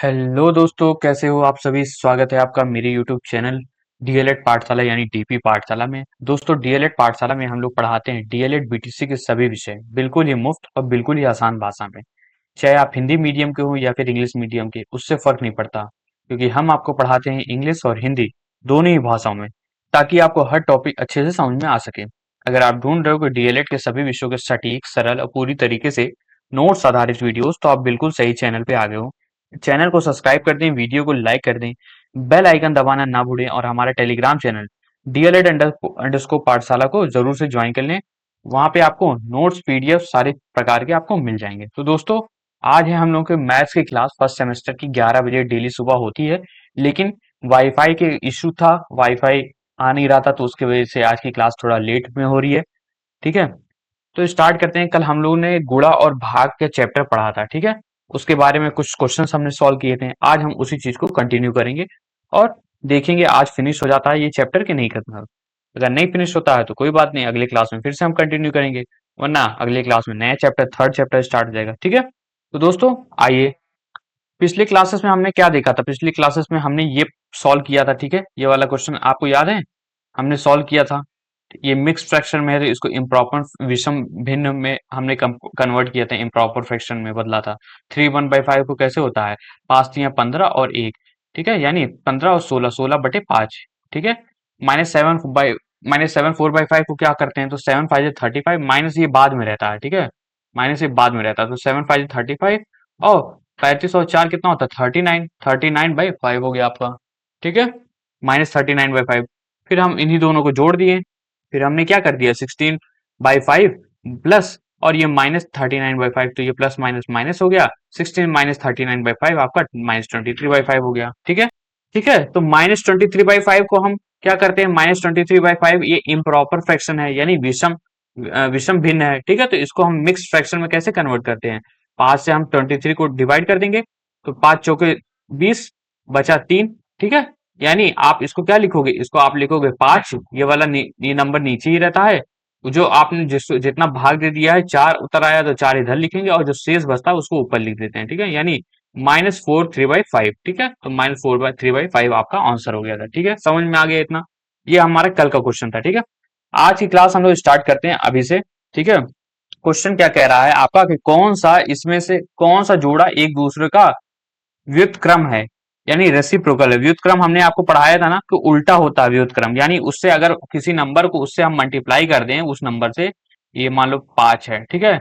Hello दोस्तों, कैसे हो आप सभी। स्वागत है आपका मेरे यूट्यूब चैनल डीएलएड पाठशाला यानी डीपी पाठशाला में। दोस्तों, डीएलएड पाठशाला में हम लोग पढ़ाते हैं डीएलएड बीटीसी के सभी विषय बिल्कुल ही मुफ्त और बिल्कुल ही आसान भाषा में। चाहे आप हिंदी मीडियम के हो या फिर इंग्लिश मीडियम के, उससे फर्क नहीं पड़ता, क्योंकि हम आपको पढ़ाते हैं इंग्लिश और हिंदी दोनों ही भाषाओं में, ताकि आपको हर टॉपिक अच्छे से समझ में आ सके। अगर आप ढूंढ रहे हो कि डीएलएड के सभी विषयों के सटीक, सरल और पूरी तरीके से नोट्स आधारित वीडियोस, तो आप बिल्कुल सही चैनल पे आ गए हो। चैनल को सब्सक्राइब कर दें, वीडियो को लाइक कर दें, बेल आइकन दबाना ना भूलें और हमारा टेलीग्राम चैनल डीएलएड अंडरस्कोर पाठशाला को जरूर से ज्वाइन कर लें। वहां पे आपको नोट्स, पीडीएफ सारे प्रकार के आपको मिल जाएंगे। तो दोस्तों, आज है हम लोग के मैथ्स की क्लास। फर्स्ट सेमेस्टर की 11 बजे डेली सुबह होती है, लेकिन वाईफाई के इशू था, वाईफाई आ नहीं रहा था, तो उसकी वजह से आज की क्लास थोड़ा लेट में हो रही है। ठीक है, तो स्टार्ट करते हैं। कल हम लोगों ने गुणा और भाग के चैप्टर पढ़ा था, ठीक है। उसके बारे में कुछ क्वेश्चंस हमने सॉल्व किए थे। आज हम उसी चीज को कंटिन्यू करेंगे और देखेंगे आज फिनिश हो जाता है ये चैप्टर कि नहीं खत्म। अगर नहीं फिनिश होता है तो कोई बात नहीं, अगले क्लास में फिर से हम कंटिन्यू करेंगे, वरना अगले क्लास में नया चैप्टर, थर्ड चैप्टर स्टार्ट हो जाएगा। ठीक है, तो दोस्तों आइए, पिछले क्लासेस में हमने क्या देखा था। पिछली क्लासेस में हमने ये सॉल्व किया था, ठीक है। ये वाला क्वेश्चन आपको याद है, हमने सॉल्व किया था। ये मिक्स फ्रैक्शन में है तो इसको इम्प्रॉपर विषम भिन्न में हमने कन्वर्ट किया था, इम्प्रॉपर फ्रैक्शन में बदला था। 3 1/5 को कैसे होता है, 5 3 15 और 1, ठीक है, यानी 15 और 16, 16/5, ठीक है। -7 4/5 को क्या करते हैं, तो 7 5 35, माइनस ये बाद में रहता है, ठीक है, माइनस ये बाद में रहता है, तो 7 5 35 और 35 और 4 कितना होता है, 39, 39/5 हो गया आपका, ठीक है, -39/5। फिर हम इन्हीं दोनों को जोड़ दिए, फिर हमने क्या कर दिया, 16/5 प्लस, और ये -39/5, तो ये प्लस माइनस माइनस हो गया। 16 - 39/5 आपका -23/5 हो गया, ठीक है। ठीक है, तो -23/5 को हम क्या करते हैं, -23/5 ये इम्प्रॉपर फ्रैक्शन है, यानी विषम भिन्न है, ठीक है। तो इसको हम मिक्स फ्रैक्शन में कैसे कन्वर्ट करते हैं, 5 से हम 23 को डिवाइड कर देंगे, तो 5 चौके 20, बचा 3, ठीक है। यानी आप इसको क्या लिखोगे, इसको आप लिखोगे 5, ये वाला ये नंबर नीचे ही रहता है, जो आपने जितना भाग दे दिया है, 4 उतर आया तो 4 इधर लिखेंगे, और जो शेष बचता है उसको ऊपर लिख देते हैं, ठीक है, यानी -4 3/5, ठीक है। तो -4/3/5 आपका आंसर हो गया था, ठीक है। समझ में आ गया इतना, ये हमारा कल का क्वेश्चन था, ठीक है। आज की क्लास हम लोग स्टार्ट करते हैं अभी से, ठीक है। क्वेश्चन क्या कह रहा है आपका, कि कौन सा इसमें से कौन सा जोड़ा एक दूसरे का व्युत्क्रम है, यानी रेसिप्रोकल है। व्युत्क्रम हमने आपको पढ़ाया था ना, कि उल्टा होता है व्युत्क्रम, यानी उससे अगर किसी नंबर को उससे हम मल्टीप्लाई कर दें उस नंबर से, ये मान लो 5 है, ठीक है,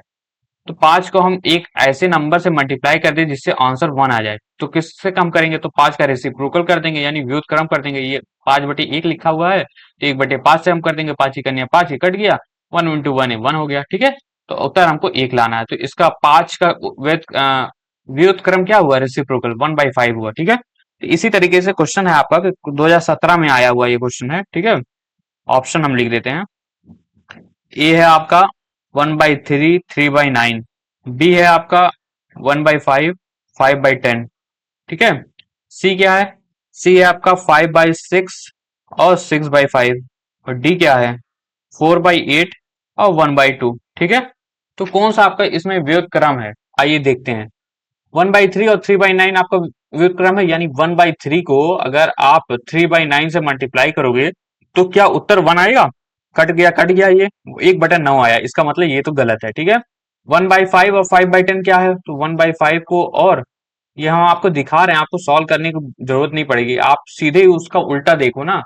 तो 5 को हम एक ऐसे नंबर से मल्टीप्लाई कर दें जिससे आंसर 1 आ जाए, तो किससे कम करेंगे, तो 5 का रेसिप्रोकल कर देंगे, यानी व्युत्क्रम कर देंगे। ये 5/1 लिखा हुआ है, तो 1/5 से हम कर देंगे, 5 ही कन्या 5 ही कट गया, 1 × 1 1 हो गया, ठीक है। तो उत्तर हमको 1 लाना है, तो इसका 5 का व्युत्क्रम क्या हुआ, रेसिप्रोकल 1/5 हुआ, ठीक है। तो इसी तरीके से क्वेश्चन है आपका, कि 2017 में आया हुआ ये क्वेश्चन है, ठीक है। ऑप्शन हम लिख देते हैं। ए है आपका 1/3 3/9, बी है आपका 1/5 5/10, ठीक है। सी क्या है, सी है आपका 5/6 और 6/5, और डी क्या है 4/8 और 1/2, ठीक है। तो कौन सा आपका इसमें व्युत्क्रम है, आइए देखते हैं। 1/3 और 3/9 आपका व्युत्क्रम है, यानी 1/3 को अगर आप 3/9 से मल्टीप्लाई करोगे तो क्या उत्तर 1 आएगा, कट गया कट गया, ये 1/9 आया, इसका मतलब ये तो गलत है, ठीक है। 1/5 और 5/10 क्या है, तो 1/5 को, और ये हम आपको दिखा रहे हैं, आपको सॉल्व करने की जरूरत नहीं पड़ेगी, आप सीधे ही उसका उल्टा देखो ना।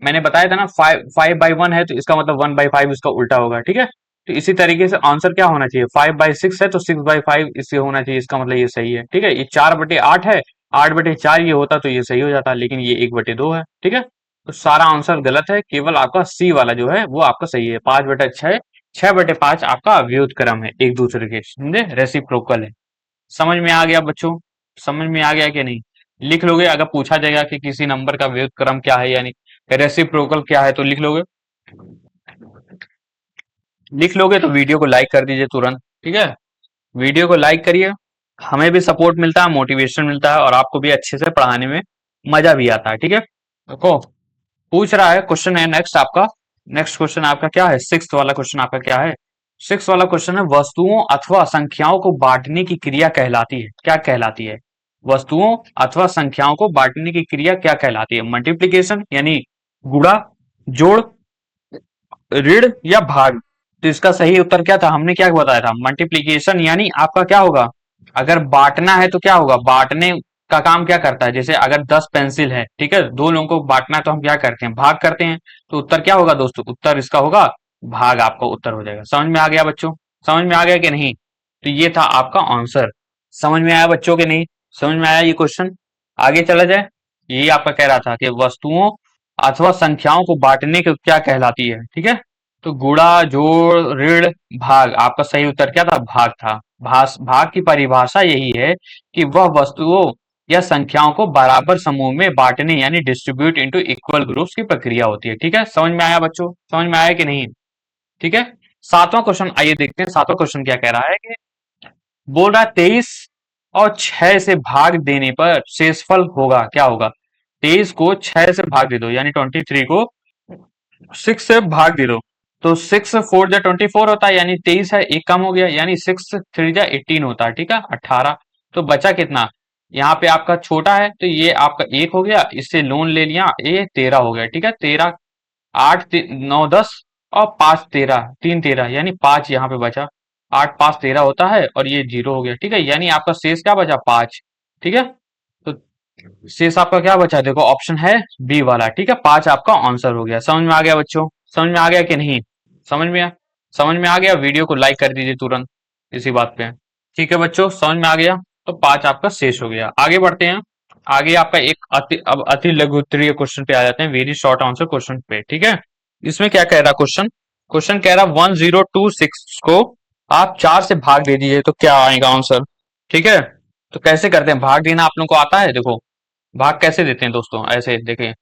मैंने बताया था ना, 5/1 है तो इसका मतलब 1/5 इसका उल्टा होगा, ठीक है। तो इसी तरीके से आंसर क्या होना चाहिए, 5/6 है तो 6/5 इससे होना चाहिए, इसका मतलब ये सही है, ठीक है। ये 4/8 है, 8/4 ये होता तो ये सही हो जाता, लेकिन ये 1/2 है, ठीक है। तो सारा आंसर गलत है, केवल आपका सी वाला जो है वो आपका सही है। 5/6, 6/5 आपका व्युत्क्रम है, एक दूसरे के, समझे, रेसिप्रोकल है। समझ में आ गया बच्चों, समझ में आ गया कि नहीं। लिख लोगे, अगर पूछा जाएगा कि किसी नंबर का व्युत्क्रम क्या है, यानी रेसिप्रोकल क्या है, तो लिख लोगे, लिख लोगे तो वीडियो को लाइक कर दीजिए तुरंत, ठीक है। वीडियो को लाइक करिए, हमें भी सपोर्ट मिलता है, मोटिवेशन मिलता है, और आपको भी अच्छे से पढ़ाने में मजा भी आता है, ठीक है। देखो, पूछ रहा है, क्वेश्चन है नेक्स्ट आपका, नेक्स्ट क्वेश्चन आपका क्या है, सिक्स्थ वाला क्वेश्चन आपका क्या है, सिक्स वाला क्वेश्चन है, वस्तुओं अथवा संख्याओं को बांटने की क्रिया कहलाती है, क्या कहलाती है। वस्तुओं अथवा संख्याओं को बांटने की क्रिया क्या कहलाती है? मल्टीप्लीकेशन यानी गुणा, जोड़, ऋण या भाग? तो इसका सही उत्तर क्या था? हमने क्या बताया था? मल्टीप्लीकेशन यानी आपका क्या होगा? अगर बांटना है तो क्या होगा? बांटने का काम क्या करता है? जैसे अगर 10 पेंसिल है, ठीक है, दो लोगों को बांटना है तो हम क्या करते हैं? भाग करते हैं। तो उत्तर क्या होगा दोस्तों? उत्तर इसका होगा भाग, आपका उत्तर हो जाएगा। समझ में आ गया बच्चों? समझ में आ गया कि नहीं? तो ये था आपका आंसर। समझ में आया बच्चों के नहीं? समझ में आया ये क्वेश्चन? आगे चला जाए। यही आपका कह रहा था कि वस्तुओं अथवा संख्याओं को बांटने को क्या कहलाती है, ठीक है? तो गुणा, जोड़, ऋण, भाग, आपका सही उत्तर क्या था? भाग था। भाग की परिभाषा यही है कि वह वस्तुओं या संख्याओं को बराबर समूह में बांटने यानी डिस्ट्रीब्यूट इनटू इक्वल ग्रुप्स की प्रक्रिया होती है। ठीक है, समझ में आया बच्चों? समझ में आया कि नहीं? ठीक है। सातवां क्वेश्चन आइए देखते हैं। सातवां क्वेश्चन क्या कह रहा है कि बोल रहा है 23 और 6 से भाग देने पर शेषफल होगा, क्या होगा? 23 को 6 से भाग दे दो यानी 23 को 6 से भाग दे दो, तो 6 4 जा 24 होता है, यानी 23 है, एक कम हो गया, यानी 6 3 जा 18 होता है। ठीक है, 18। तो बचा कितना? यहाँ पे आपका छोटा है तो ये आपका एक हो गया, इससे लोन ले लिया, ये 13 हो गया। ठीक है, 13, 8 9 10 और 5 13, 3 13 यानी 5 यहाँ पे बचा। 8 5 13 होता है और ये 0 हो गया। ठीक है, यानी आपका शेष क्या बचा? 5। ठीक है, तो शेष आपका क्या बचा? देखो ऑप्शन है बी वाला। ठीक है, 5 आपका आंसर हो गया। समझ में आ गया बच्चों? समझ में आ गया कि नहीं? समझ में आ गया? वीडियो को लाइक कर दीजिए तुरंत इसी बात पे। ठीक है बच्चों, समझ में आ गया? तो 5 आपका शेष हो गया। आगे बढ़ते हैं। आगे आपका एक अति लघु उत्तरीय क्वेश्चन पे आ जाते हैं, वेरी शॉर्ट आंसर क्वेश्चन पे। ठीक है, इसमें क्या कह रहा क्वेश्चन? क्वेश्चन कह रहा 1026 को आप 4 से भाग दे दीजिए तो क्या आएगा आंसर? ठीक है, तो कैसे करते हैं भाग देना? आप लोगों को आता है? देखो भाग कैसे देते हैं दोस्तों, ऐसे देखें,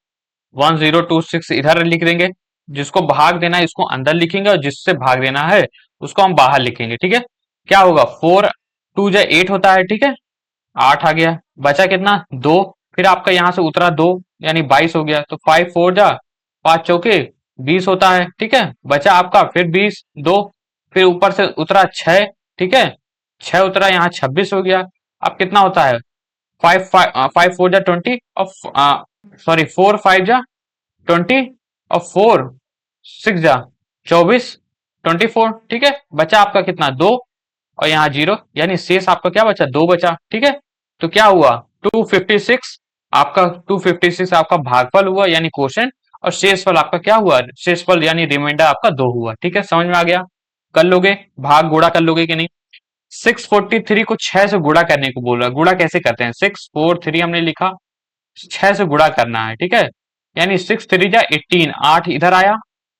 1026 इधर लिख देंगे, जिसको भाग देना है इसको अंदर लिखेंगे और जिससे भाग देना है उसको हम बाहर लिखेंगे। ठीक है, क्या होगा? 4 2 जा 8 होता है। ठीक है, 8 आ गया, बचा कितना? 2। फिर आपका यहां से उतरा 2 यानी 22 हो गया, तो 5 4 जा 5 चौके 20 होता है। ठीक है, बचा आपका फिर 20, 2, फिर ऊपर से उतरा 6। ठीक है, 6 उतरा, यहाँ 26 हो गया। अब कितना होता है? 5 5 4 जा 20 और सॉरी 4 5 जा 20 और 4 6 जा 24, 24। ठीक है, बचा आपका कितना? 2 और यहाँ 0, यानी शेष आपका क्या बचा? 2 बचा। ठीक है, तो क्या हुआ? 256 आपका, 256 आपका भागफल हुआ यानी क्वोशिएंट, और शेषफल आपका क्या हुआ? शेषफल यानी रिमाइंडर आपका 2 हुआ। ठीक है, समझ में आ गया? कर लोगे भाग गुणा कर लोगे कि नहीं? 643 को 6 से गुणा करने को बोल रहा है। गुणा कैसे करते हैं? 643 हमने लिखा, 6 से गुणा करना है। ठीक है, यानी 6 3 जा 18, 8 इधर आया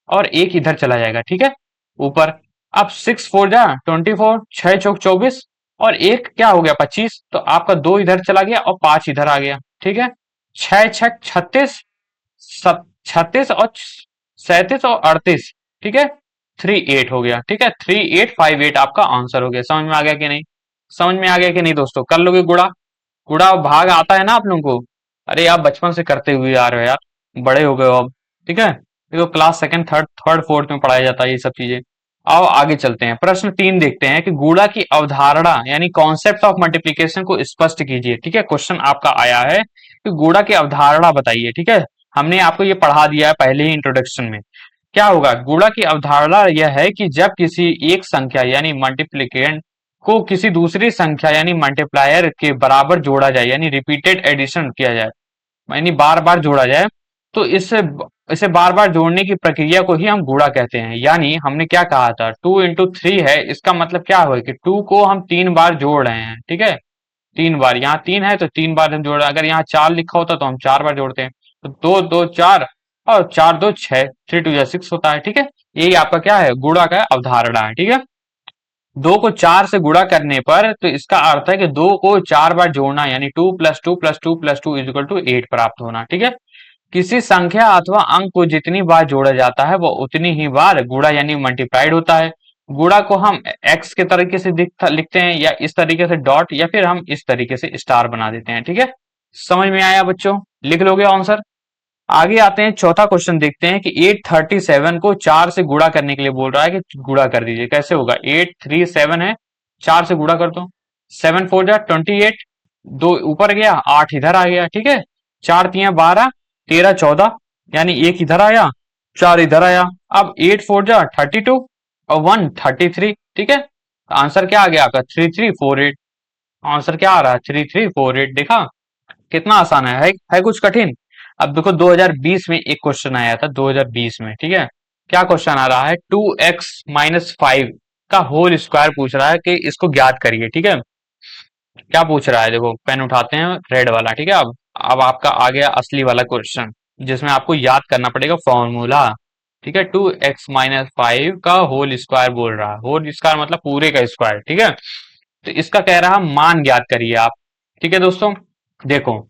और एक इधर चला जाएगा। ठीक है, ऊपर। अब 6 4 जा 24, 6 चौक 24 और एक क्या हो गया? 25, तो आपका 2 इधर चला गया और 5 इधर आ गया। ठीक है, 6 6 36, 36 और 37 और 38। ठीक है, 38 हो गया। ठीक है, 3858 आपका आंसर हो गया। समझ में आ गया कि नहीं? समझ में आ गया कि नहीं दोस्तों? कर लोगे गुणा? गुणा और भाग आता है ना आप लोगों को? अरे आप बचपन से करते हुए आ रहे हो यार, बड़े हो गए हो अब। ठीक है, ये तो class second third third fourth में पढ़ाया जाता है ये सब चीजें। आओ आगे चलते हैं। प्रश्न 3 देखते हैं कि गुणा की अवधारणा यानी कॉन्सेप्ट ऑफ मल्टीप्लीकेशन को स्पष्ट कीजिए। ठीक है, क्वेश्चन आपका आया है कि गुणा की अवधारणा बताइए। ठीक है, हमने आपको ये पढ़ा दिया है पहले ही इंट्रोडक्शन में। क्या होगा? गुणा की अवधारणा यह है कि जब किसी एक संख्या यानी मल्टीप्लिकेंड को किसी दूसरी संख्या यानी मल्टीप्लायर के बराबर जोड़ा जाए, यानी रिपीटेड एडिशन किया जाए, यानी बार बार जोड़ा जाए, तो इसे इसे बार बार जोड़ने की प्रक्रिया को ही हम गुणा कहते हैं। यानी हमने क्या कहा था? 2 into 3 है, इसका मतलब क्या हुआ कि 2 को हम 3 बार जोड़ रहे हैं। ठीक है, 3 बार, यहाँ 3 है तो 3 बार हम जोड़ रहे हैं। अगर यहाँ 4 लिखा होता तो हम 4 बार जोड़ते हैं। तो 2 2 4 और 4 2 6, 3 2 जा 6 होता है। ठीक है, यही आपका क्या है? गुणा का अवधारणा है। ठीक है, 2 को 4 से गुणा करने पर तो इसका अर्थ है कि 2 को 4 बार जोड़ना, यानी 2 + 2 + 2 + 2 = 8 प्राप्त होना। ठीक है, किसी संख्या अथवा अंक को जितनी बार जोड़ा जाता है वह उतनी ही बार गुणा यानी मल्टीप्लाइड होता है। गुणा को हम एक्स के तरीके से लिखते हैं, या इस तरीके से डॉट, या फिर हम इस तरीके से स्टार बना देते हैं। ठीक है, समझ में आया बच्चों? लिख लोगे आंसर? आगे आते हैं, चौथा क्वेश्चन देखते हैं कि 837 को 4 से गुणा करने के लिए बोल रहा है कि गुणा कर दीजिए। कैसे होगा? 837 है, 4 से गुणा कर दो। 7 4 जा 28, दो ऊपर गया, 8 इधर आ गया, ठीक है। 4 3 12, 13 14, यानी एक इधर आया, 4 इधर आया। अब 8 4 जा 32 और 1 33, ठीक है। आंसर क्या आ गया आपका? 3348। आंसर क्या आ रहा है? 3348। देखा कितना आसान है कुछ कठिन? अब देखो 2020 में एक क्वेश्चन आया था, 2020 में, ठीक है। क्या क्वेश्चन आ रहा है? 2x-5 का होल स्क्वायर पूछ रहा है कि इसको ज्ञात करिए, ठीक है। क्या पूछ रहा है? देखो पेन उठाते हैं रेड वाला, ठीक है। अब आपका आ गया असली वाला क्वेश्चन, जिसमें आपको याद करना पड़ेगा फॉर्मूला, ठीक है। 2x-5 का होल स्क्वायर बोल रहा है, होल स्क्वायर मतलब पूरे का स्क्वायर, ठीक है। तो इसका कह रहा है मान ज्ञात करिए आप, ठीक है दोस्तों। देखो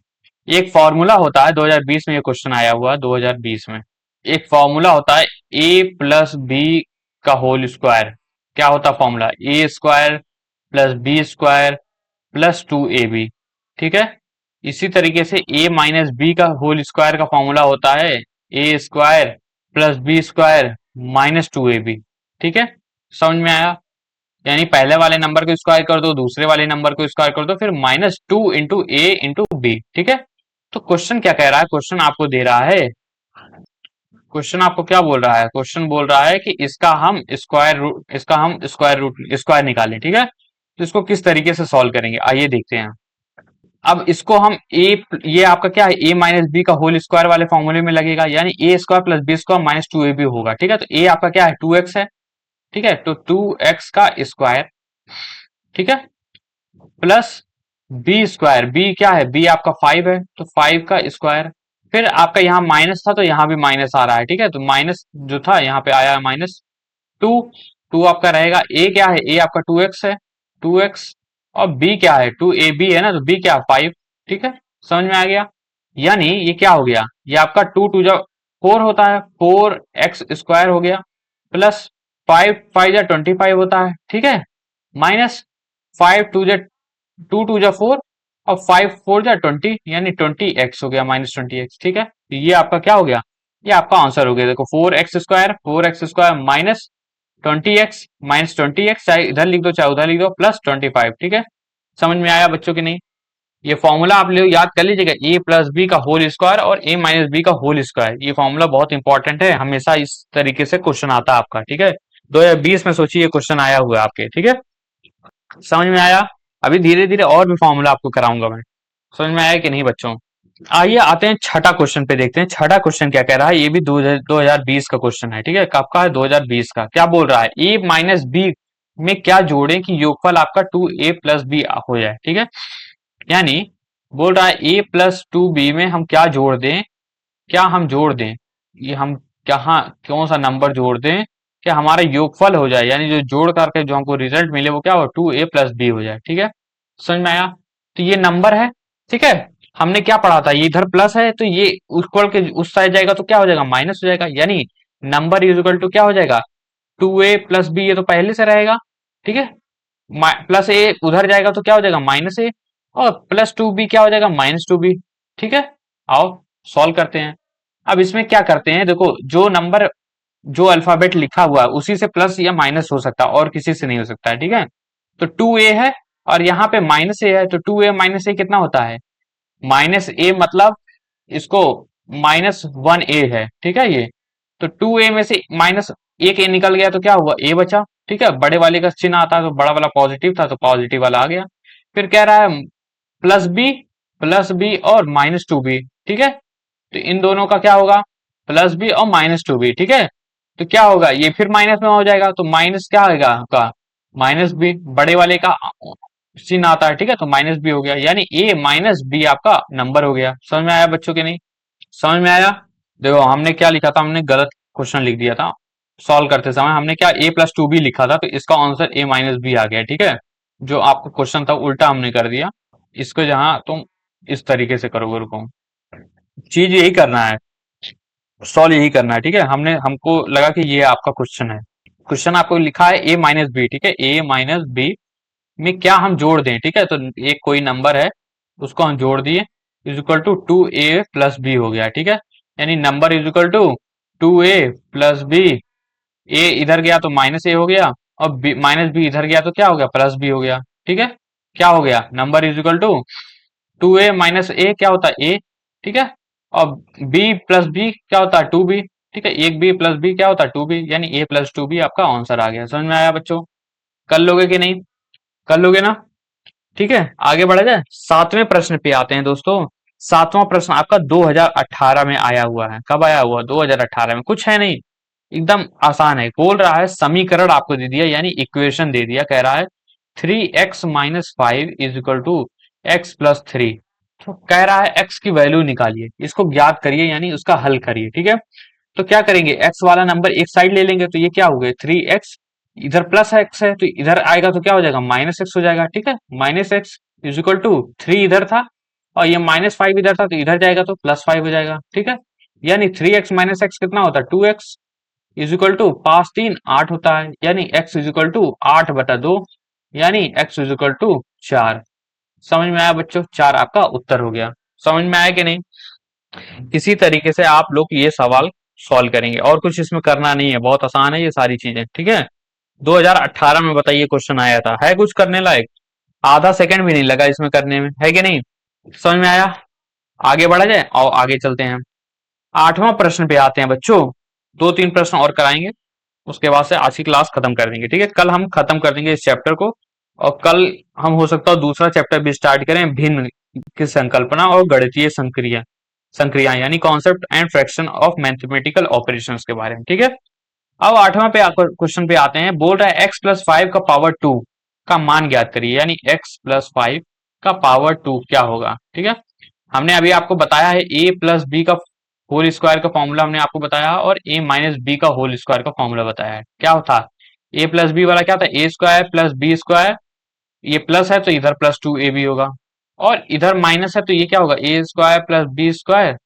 एक फॉर्मूला होता है, 2020 में ये क्वेश्चन आया हुआ है, 2020 में एक फॉर्मूला होता है a+b का होल स्क्वायर। क्या होता है फॉर्मूला? a² + b² + 2ab, ठीक है। इसी तरीके से a-b का होल स्क्वायर का फॉर्मूला होता है a² + b² - 2ab, ठीक है। समझ में आया? यानी पहले वाले नंबर को स्क्वायर कर दो, दूसरे वाले नंबर को स्क्वायर कर दो, फिर -2 × a × b, ठीक है। तो क्वेश्चन क्या कह रहा है? क्वेश्चन आपको दे रहा है, क्वेश्चन आपको क्या बोल रहा है? क्वेश्चन बोल रहा है कि इसका हम स्क्वायर निकालें, ठीक है। तो इसको किस तरीके से सॉल्व करेंगे, आइए देखते हैं। अब इसको हम ये आपका क्या है? a-b का होल स्क्वायर वाले फॉर्मूले में लगेगा, यानी a² + b² - 2ab होगा, ठीक है। तो a आपका क्या है? 2x है, ठीक है। तो 2x का स्क्वायर, ठीक है, प्लस b²। b क्या है? b आपका 5 है, तो 5 का स्क्वायर। फिर आपका यहाँ माइनस था, तो यहाँ भी माइनस आ रहा है, ठीक है। तो माइनस जो था यहाँ पे आया -2। 2 आपका रहेगा। a क्या है? a आपका 2x है, 2x। और b क्या है? 2ab है ना, तो b क्या है? 5, ठीक है। समझ में आ गया? यानी ये क्या हो गया? ये आपका 2 2 जा 4 होता है, 4x² हो गया, प्लस 5 5 जा 25 होता है, ठीक है। माइनस 5 2 जा 4 और 5 4 जा 20, यानी 20x हो गया, -20x, ठीक है। तो ये आपका क्या हो गया? ये आपका आंसर हो गया। देखो 4x² -20x, चाहे इधर लिख दो चाहे उधर लिख दो, +25, ठीक है। समझ में आया बच्चों की नहीं? ये फॉर्मूला आप लोग याद कर लीजिएगा, a+b का होल स्क्वायर और a-b का होल स्क्वायर। ये फॉर्मूला बहुत इंपॉर्टेंट है, हमेशा इस तरीके से क्वेश्चन आता है आपका, ठीक है। 2020 में सोचिए ये क्वेश्चन आया हुआ है आपके, ठीक है। समझ में आया? अभी धीरे धीरे और भी फॉर्मूला आपको कराऊंगा मैं। समझ में आया कि नहीं बच्चों? आइए आते हैं छठा क्वेश्चन पे, देखते हैं छठा क्वेश्चन क्या कह रहा है। ये भी 2020 का क्वेश्चन है, ठीक है। कब का है? 2020 का। क्या बोल रहा है? a-b में क्या जोड़ें कि योगफल आपका 2a+b हो जाए, ठीक है। यानी बोल रहा है a+2b में हम क्या जोड़ दें, क्या हम जोड़ दें, ये हम कहाँ कौन सा नंबर जोड़ दें कि हमारा योगफल हो जाए, यानी जो जोड़ करके जो हमको रिजल्ट मिले वो क्या हो? 2a+b हो जाए, ठीक है। समझ में आया? तो ये नंबर है, ठीक है। हमने क्या पढ़ा था? ये इधर प्लस है, तो ये इक्वल के उस साइड जाएगा तो क्या हो जाएगा? माइनस हो जाएगा, यानी नंबर इज इक्वल टू क्या हो जाएगा? 2a+b, ये तो पहले से रहेगा, ठीक है। प्लस ए उधर जाएगा तो क्या हो जाएगा? -a, और +2b क्या हो जाएगा? -2b, ठीक है। आओ सॉल्व करते हैं। अब इसमें क्या करते हैं? देखो जो नंबर, जो अल्फाबेट लिखा हुआ है उसी से प्लस या माइनस हो सकता है, और किसी से नहीं हो सकता है, ठीक है। तो 2a है और यहाँ पे -a है, तो 2a - a कितना होता है? -a मतलब इसको -1a है, ठीक है। ये तो 2a में से माइनस एक a निकल गया तो क्या हुआ? a बचा, ठीक है। बड़े वाले का चिन्ह आता है तो बड़ा वाला पॉजिटिव था तो पॉजिटिव वाला आ गया। फिर कह रहा है प्लस बी और -2b, ठीक है। तो इन दोनों का क्या होगा? +b और -2b, ठीक है। तो क्या होगा? ये फिर माइनस में हो जाएगा, तो माइनस क्या आएगा आपका? -b, बड़े वाले का चिन्ह आता है, ठीक है। तो -b हो गया, यानी a-b आपका नंबर हो गया। समझ में आया बच्चों के नहीं? समझ में आया? देखो हमने क्या लिखा था, हमने गलत क्वेश्चन लिख दिया था। सॉल्व करते समय हमने क्या a+2b लिखा था, तो इसका आंसर a-b आ गया, ठीक है। जो आपका क्वेश्चन था उल्टा हमने कर दिया इसको, जहां तुम इस तरीके से करोगे, रुको, चीज यही करना है, सॉल्व यही करना है, ठीक है। हमको लगा कि ये आपका क्वेश्चन है। क्वेश्चन आपको लिखा है a-b, ठीक है। a-b में क्या हम जोड़ दें, ठीक है। तो एक कोई नंबर है उसको हम जोड़ दिए, इज इक्वल टू 2a+b हो गया, ठीक है। यानी number is equal to 2a+b, a इधर गया तो -a हो गया, और -b इधर गया तो क्या हो गया? +b हो गया, ठीक है। क्या हो गया? Number is equal to 2a minus a क्या होता है ए, ठीक है। और b प्लस बी क्या होता है 2b, ठीक है। एक b प्लस बी क्या होता है 2b, यानी a प्लस 2b आपका आंसर आ गया। समझ में आया बच्चों? कर लोगे कि नहीं? कर लोगे ना? ठीक है, आगे बढ़ा जाए। सातवें प्रश्न पे आते हैं दोस्तों। सातवां प्रश्न आपका 2018 में आया हुआ है। कब आया हुआ? 2018 में। कुछ है नहीं, एकदम आसान है। बोल रहा है समीकरण आपको दे दिया, यानी इक्वेशन दे दिया। कह रहा है 3x-5 is equal to x+3। तो कह रहा है x की वैल्यू निकालिए, इसको ज्ञात करिए, यानी उसका हल करिए। ठीक है, तो क्या करेंगे, x वाला नंबर एक साइड ले लेंगे, तो ये क्या हो गया 3x, इधर प्लस एक्स है तो इधर आएगा तो क्या हो जाएगा माइनस एक्स हो जाएगा। ठीक है, minus x is equal to 3 इधर था और ये -5 इधर था, तो इधर जाएगा तो +5 हो जाएगा। ठीक है, यानी 3x माइनस एक्स कितना होता है 2x इज इक्वल टू 5 3 8 होता है, यानी x इज इक्वल टू 8/2, यानी x इज इक्वल टू 4। समझ में आया बच्चों? 4 आपका उत्तर हो गया। समझ में आया कि नहीं? इसी तरीके से आप लोग ये सवाल सॉल्व करेंगे, और कुछ इसमें करना नहीं है, बहुत आसान है ये सारी चीजें। ठीक है, 2018 में बताइए क्वेश्चन आया था, है कुछ करने लायक? आधा सेकंड भी नहीं लगा इसमें करने में, है कि नहीं? समझ में आया? आगे बढ़ा जाए और आगे चलते हैं। आठवां प्रश्न पे आते हैं बच्चों। दो तीन प्रश्न और कराएंगे, उसके बाद से आज की क्लास खत्म कर देंगे। ठीक है, कल हम खत्म कर देंगे इस चैप्टर को, और कल हम हो सकता है दूसरा चैप्टर भी स्टार्ट करें, भिन्न की संकल्पना और गणितीय संक्रिया संक्रिया यानी concept and fraction of mathematical operations के बारे में। ठीक है, अब आठवां पे क्वेश्चन पे आते हैं। बोल रहा है x+5 का पावर 2 का मान ज्ञात करिए, यानी x+5 का पावर 2 क्या होगा। ठीक है, हमने अभी आपको बताया है a प्लस बी का होल स्क्वायर का फॉर्मूला हमने आपको बताया, और a माइनस बी का होल स्क्वायर का फॉर्मूला बताया है। क्या था a प्लस बी वाला? क्या था a square plus b square, ये प्लस है तो इधर +2ab होगा, और इधर माइनस है तो ये क्या होगा a square plus b square,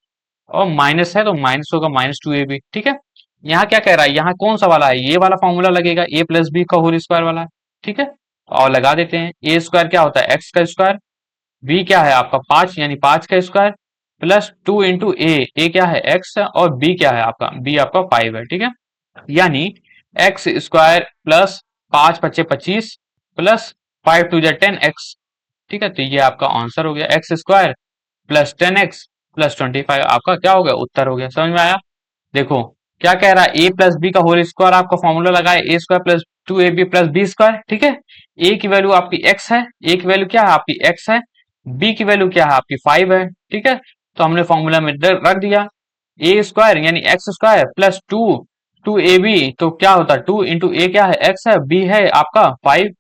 और माइनस है तो माइनस होगा -2ab। ठीक है, यहाँ क्या कह रहा है, यहाँ कौन सा वाला है, ये वाला फॉर्मूला लगेगा a प्लस बी का होल स्क्वायर वाला। ठीक है, और लगा देते हैं। a स्क्वायर क्या होता है x का स्क्वायर, b क्या है आपका 5, यानी 5 का स्क्वायर, प्लस 2 इंटू ए क्या है x है, और b क्या है आपका, b आपका 5 है। ठीक है, यानी x square plus 5 × 5 = 25 plus 5 × 2 = 10x। ठीक है, तो ये आपका आंसर हो गया, x square plus 10x plus 25 आपका क्या हो गया, उत्तर हो गया। समझ में आया? देखो क्या कह रहा है, ए प्लस बी का होल स्क्वायर आपका फॉर्मूला लगाए, a square plus 2ab plus b square. ठीक है, ए की वैल्यू आपकी एक्स है, ए की वैल्यू क्या है आपकी एक्स है, बी की वैल्यू क्या है आपकी 5 है। ठीक है, तो हमने फॉर्मूला में रख दिया, ए स्क्वायर यानी x square plus 2 a b, तो क्या होता है 2 इंटू ए क्या है एक्स है, बी है आपका 5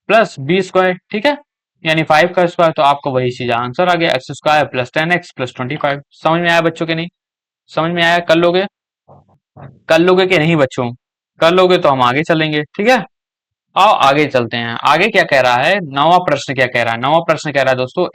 प्लस बी स्क्वायर। ठीक है, यानी 5 का स्क्वायर, तो आपको वही चीज आंसर आ गया, x square plus 10x plus 25। समझ में आया बच्चों के नहीं? समझ में आया? कर लोगे? कर लोगे कि नहीं बच्चों? कर लोगे तो हम आगे चलेंगे। ठीक है, आओ आगे चलते हैं। आगे क्या कह रहा है, नवा प्रश्न क्या कह रहा है? नवा प्रश्न कह रहा है दोस्तों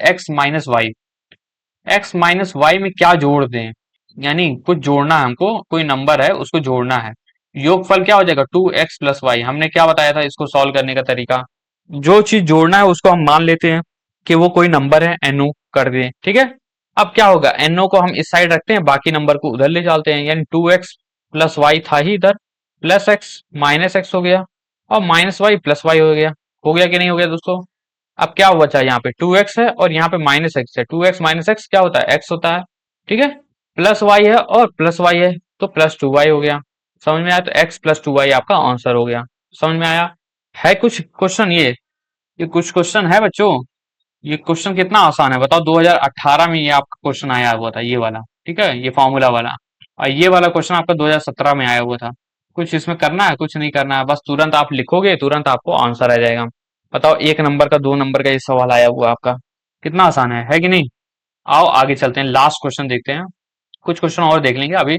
x-y में क्या जोड़ दें, यानी कुछ जोड़ना है हमको, कोई नंबर है उसको जोड़ना है। योगफल क्या हो जाएगा 2x+y। हमने क्या बताया था इसको सॉल्व करने का तरीका, जो चीज जोड़ना है उसको हम मान लेते हैं कि वो कोई नंबर है, NO कर दें। ठीक है, अब क्या होगा, NO को हम इस साइड रखते हैं, बाकी नंबर को उधर ले चलते हैं, यानी 2x+y था ही इधर, प्लस एक्स माइनस एक्स हो गया, और -y+y हो गया कि नहीं हो गया दोस्तों? अब क्या बचा, यहाँ पे 2x है और यहाँ पे -x है, 2x माइनस एक्स क्या होता है, x होता है। ठीक है, प्लस y है और प्लस y है, तो +2y हो गया। समझ में आया? तो x+2y आपका आंसर हो गया। समझ में आया? है कुछ क्वेश्चन ये कुछ क्वेश्चन है बच्चों। ये क्वेश्चन कितना आसान है बताओ, 2018 में ये आपका क्वेश्चन आया हुआ था, ये वाला। ठीक है, ये फॉर्मूला वाला, और ये वाला क्वेश्चन आपका 2017 में आया हुआ था। कुछ इसमें करना है? कुछ नहीं करना है, बस तुरंत आप लिखोगे, तुरंत आपको आंसर आ जाएगा। बताओ, 1 नंबर का 2 नंबर का ये सवाल आया हुआ आपका, कितना आसान है कि नहीं? आओ आगे चलते हैं, लास्ट क्वेश्चन देखते हैं। कुछ क्वेश्चन और देख लेंगे अभी,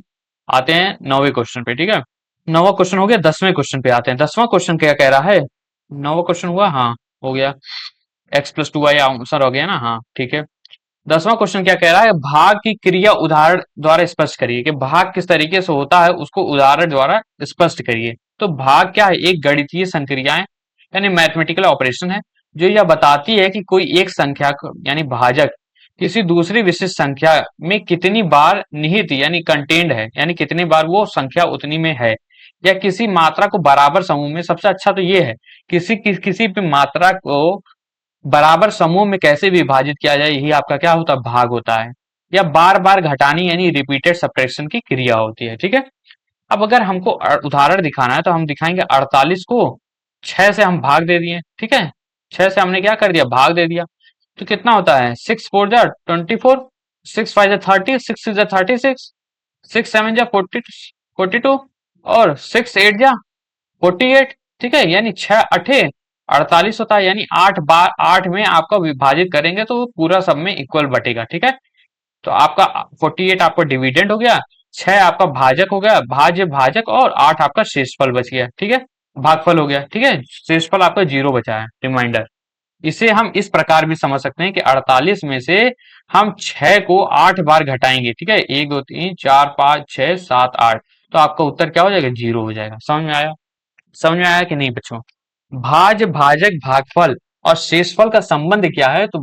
आते हैं 9वें क्वेश्चन पे। ठीक है, 9वां क्वेश्चन हो गया, 10वें क्वेश्चन पे आते हैं। 10वां क्वेश्चन क्या कह रहा है, 9वां क्वेश्चन हुआ, हाँ हो गया, x+2y आंसर हो गया ना, हाँ ठीक है। 10वां क्वेश्चन क्या कह रहा है, भाग की क्रिया उदाहरण द्वारा स्पष्ट करिए, कि भाग किस तरीके से होता है उसको उदाहरण द्वारा स्पष्ट करिए। तो भाग क्या है, एक गणितीय संक्रिया है, यानी मैथमेटिकल ऑपरेशन है, जो यह बताती है कि कोई एक संख्या यानी भाजक किसी दूसरी विशिष्ट संख्या में कितनी बार निहित यानी कंटेंड है, यानी कितनी बार वो संख्या उतनी में है, या किसी मात्रा को बराबर समूह में। सबसे अच्छा तो ये है, किसी भी मात्रा को बराबर समूह में कैसे विभाजित किया जाए, यही आपका क्या होता है, भाग होता है। या बार बार घटानी यानी रिपीटेड सब्ट्रैक्शन की क्रिया होती है, ठीक है। अब अगर हमको उदाहरण दिखाना है तो हम दिखाएंगे 48 को 6 से हम भाग दे दिए, ठीक है। 6 से हमने क्या कर दिया, भाग दे दिया। तो कितना होता है, 6 4 जा 24, 6 5 जा 30, 6 6 जा 36, 6 7 जा 42 और 6 8 जा 48, ठीक है। यानी 6 8 48 होता है, यानी 8 बार 8 में आपका विभाजित करेंगे तो वो पूरा सब में इक्वल बटेगा, ठीक है। तो आपका 48 आपका डिविडेंड हो गया, 6 आपका भाजक हो गया, भाज्य भाजक, और 8 आपका शेषफल बच गया, ठीक है। भागफल हो गया, ठीक है। शेषफल आपका 0 बचा है, रिमाइंडर। इसे हम इस प्रकार भी समझ सकते हैं कि 48 में से हम 6 को 8 बार घटाएंगे, ठीक है। 1 2 3 4 5 6 7 8, तो आपका उत्तर क्या हो जाएगा, 0 हो जाएगा। समझ में आया, समझ में आया कि नहीं बच्चों। भाज्य भाजक भागफल और शेषफल का संबंध क्या है, तो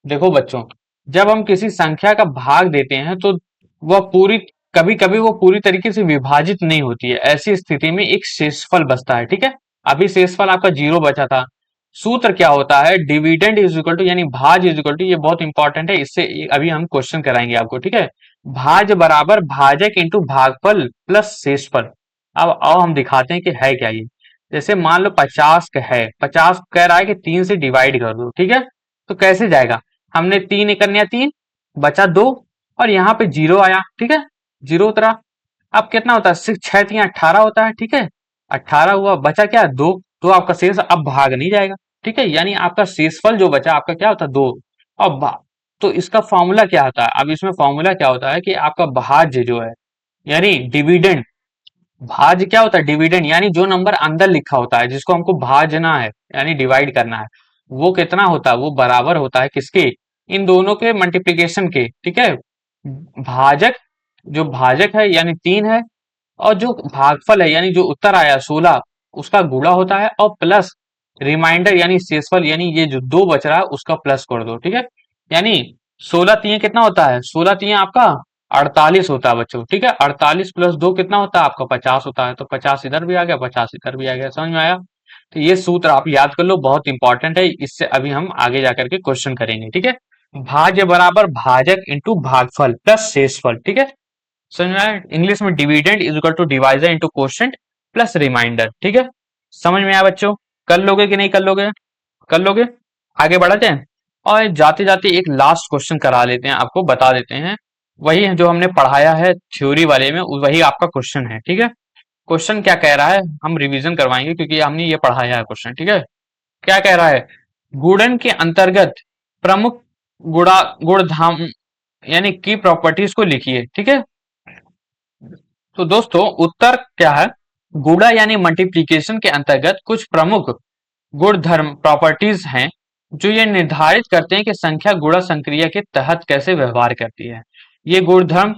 देखो बच्चों, जब हम किसी संख्या का भाग देते हैं तो वह पूरी कभी कभी वो पूरी तरीके से विभाजित नहीं होती है, ऐसी स्थिति में एक शेषफल बचता है, ठीक है। अभी शेषफल आपका 0 बचा था। सूत्र क्या होता है, डिविडेंड इज इक्वल टू, यानी भाज इज इक्वल टू, ये बहुत इंपॉर्टेंट है, इससे अभी हम क्वेश्चन कराएंगे आपको, ठीक है। भाज बराबर भाजक इंटू भागफल प्लस शेषफल। अब आओ हम दिखाते हैं कि है क्या ये। जैसे मान लो 50 का है, 50 कह रहा है कि 3 से डिवाइड कर दो, ठीक है। तो कैसे जाएगा, हमने 3 एकन्या 3 बचा 2 और यहाँ पे 0 आया, ठीक है। 0 उतरा। अब कितना होता है, 6 6 3 18 होता है, ठीक है। 18 हुआ, बचा क्या, 2। तो आपका शेष अब भाग नहीं जाएगा, ठीक है। यानी आपका शेषफल जो बचा आपका क्या होता है, 2। अब तो इसका फॉर्मूला क्या होता है, अब इसमें फॉर्मूला क्या होता है कि आपका भाज्य जो है, यानी डिविडेंड, भाज्य क्या होता है, डिविडेंड, यानी जो नंबर अंदर लिखा होता है जिसको हमको भाजना है यानी डिवाइड करना है, वो कितना होता है, वो बराबर होता है किसके, इन दोनों के मल्टीप्लीकेशन के, ठीक है। भाजक, जो भाजक है यानी 3 है, और जो भागफल है यानी जो उत्तर आया 16, उसका गुणा होता है, और प्लस रिमाइंडर यानी शेषफल, यानी ये जो 2 बच रहा है उसका प्लस कर दो, ठीक है। यानी 16 3 कितना होता है, 16 3 आपका 48 होता है बच्चों, ठीक है। 48 प्लस 2 कितना होता है आपका 50 होता है, तो 50 इधर भी आ गया, 50 इधर भी आ गया। समझ में आया। तो ये सूत्र आप याद कर लो, बहुत इंपॉर्टेंट है, इससे अभी हम आगे जाकर के क्वेश्चन करेंगे, ठीक है। भाज्य बराबर भाजक इंटू भागफल प्लस शेषफल, ठीक है। समझ में आया। इंग्लिश में dividend is equal to divisor into quotient plus remainder, ठीक है। समझ में आया बच्चों, कर लोगे कि नहीं कर लोगे, कर लोगे। आगे बढ़ते हैं और जाते जाते एक लास्ट क्वेश्चन करा लेते हैं, आपको बता देते हैं। वही है जो हमने पढ़ाया है थ्योरी वाले में, वही आपका क्वेश्चन है, ठीक है। क्वेश्चन क्या कह रहा है, हम रिवीजन करवाएंगे क्योंकि हमने ये पढ़ाया है क्वेश्चन, ठीक है। क्या कह रहा है, गुणन के अंतर्गत प्रमुख गुणा गुणधाम यानी की प्रॉपर्टीज को लिखिए, ठीक है। तो दोस्तों उत्तर क्या है, गुणा यानी मल्टीप्लीकेशन के अंतर्गत कुछ प्रमुख गुणधर्म प्रॉपर्टीज हैं जो ये निर्धारित करते हैं कि संख्या गुणा संक्रिया के तहत कैसे व्यवहार करती है। ये गुणधर्म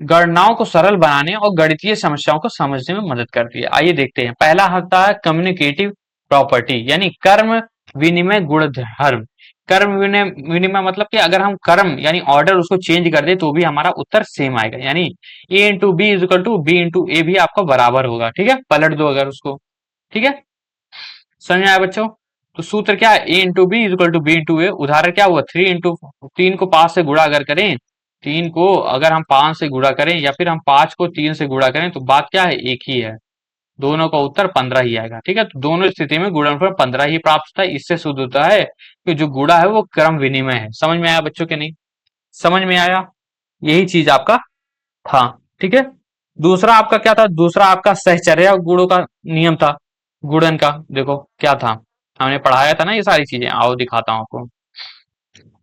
गणनाओं को सरल बनाने और गणितीय समस्याओं को समझने में मदद करती है। आइए देखते हैं। पहला आता है कम्युनिकेटिव प्रॉपर्टी यानी कर्म विनिमय गुणधर्म। कर्म विनिमय मतलब कि अगर हम कर्म यानी ऑर्डर उसको चेंज कर दे तो भी हमारा उत्तर सेम आएगा, यानी a into b is equal to b into a भी आपका बराबर होगा, ठीक है। पलट दो अगर उसको, ठीक है। समझ में आया बच्चों। तो सूत्र क्या है, a into b is equal to b into a. उदाहरण क्या हुआ, 3 को 5 से गुणा अगर करें, 3 को अगर हम 5 से गुणा करें या फिर हम 5 को 3 से गुणा करें तो बात क्या है, एक ही है। दोनों का उत्तर 15 ही आएगा, ठीक है। तो दोनों स्थिति में गुणनफल 15 ही प्राप्त होता है। इससे सिद्ध होता है कि जो गुणा है वो क्रम विनिमय है। समझ में आया बच्चों के नहीं, समझ में आया। यही चीज आपका था, ठीक है। दूसरा आपका क्या था, दूसरा आपका सहचर्या गुणों का नियम था, गुणन का। देखो क्या था, हमने पढ़ाया था ना ये सारी चीजें, आओ दिखाता हूं आपको।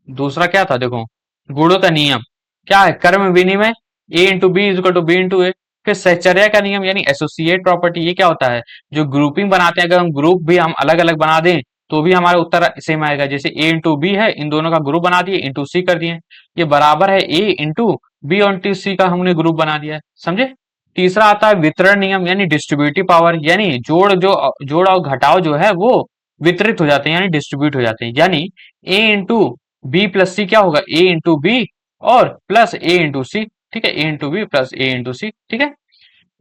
दूसरा क्या था, देखो गुणों का नियम क्या है, कर्म विनिमय, a into b is equal to b into a. फिर सहचर्या का नियम यानी एसोसिएट प्रॉपर्टी, ये क्या होता है, जो ग्रुपिंग बनाते हैं, अगर हम ग्रुप भी हम अलग अलग बना दें तो भी हमारा उत्तर सेम आएगा। जैसे ए इंटू बी है, इन दोनों का ग्रुप बना दिए, इंटू सी कर दिए, ये बराबर है ए इंटू बी और इंटू सी का हमने ग्रुप बना दिया है, समझे। तीसरा आता है वितरण नियम यानी डिस्ट्रीब्यूटिव पावर, यानी जोड़ और घटाव जो है वो वितरित हो जाते हैं यानी डिस्ट्रीब्यूट हो जाते हैं। यानी ए इंटू बी प्लस सी क्या होगा, ए इंटू बी और प्लस ए इंटू सी, ठीक है। A into B plus A into सी, ठीक है।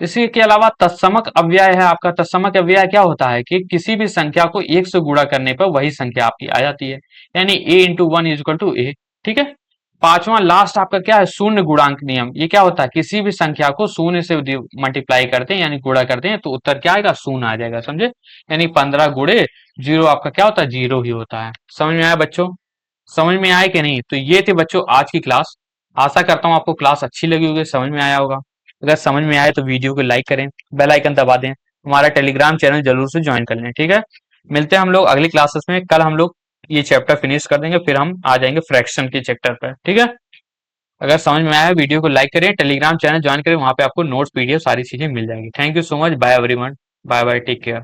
इसी के अलावा तत्समक अव्यय है आपका। तत्समक अव्यय क्या होता है कि किसी भी संख्या को एक से गुणा करने पर वही संख्या आपकी आ जाती है, यानी a into one is equal to a. ठीक है। पांचवा लास्ट आपका क्या है, शून्य गुणांक नियम। ये क्या होता है, किसी भी संख्या को शून्य से मल्टीप्लाई करते हैं यानी गुणा करते हैं तो उत्तर क्या आएगा, शून्य आ जाएगा, समझे। यानी 15 गुणे जीरो आपका क्या होता है, जीरो ही होता है। समझ में आया बच्चों? समझ में आया कि नहीं? तो ये थी बच्चों आज की क्लास। आशा करता हूँ आपको क्लास अच्छी लगी होगी, समझ में आया होगा। अगर समझ में आए तो वीडियो को लाइक करें, बेल आइकन दबा दें, हमारा टेलीग्राम चैनल जरूर से ज्वाइन कर लें। ठीक है। मिलते हैं हम लोग अगली क्लासेस में। कल हम लोग ये चैप्टर फिनिश कर देंगे, फिर हम आ जाएंगे फ्रैक्शन के चैप्टर पर। ठीक है। अगर समझ में आया वीडियो को लाइक करें, टेलीग्राम चैनल ज्वाइन करें, वहां पे आपको नोट्स पीडीएफ सारी चीजें मिल जाएंगी। Thank you so much, bye everyone, bye bye, take care.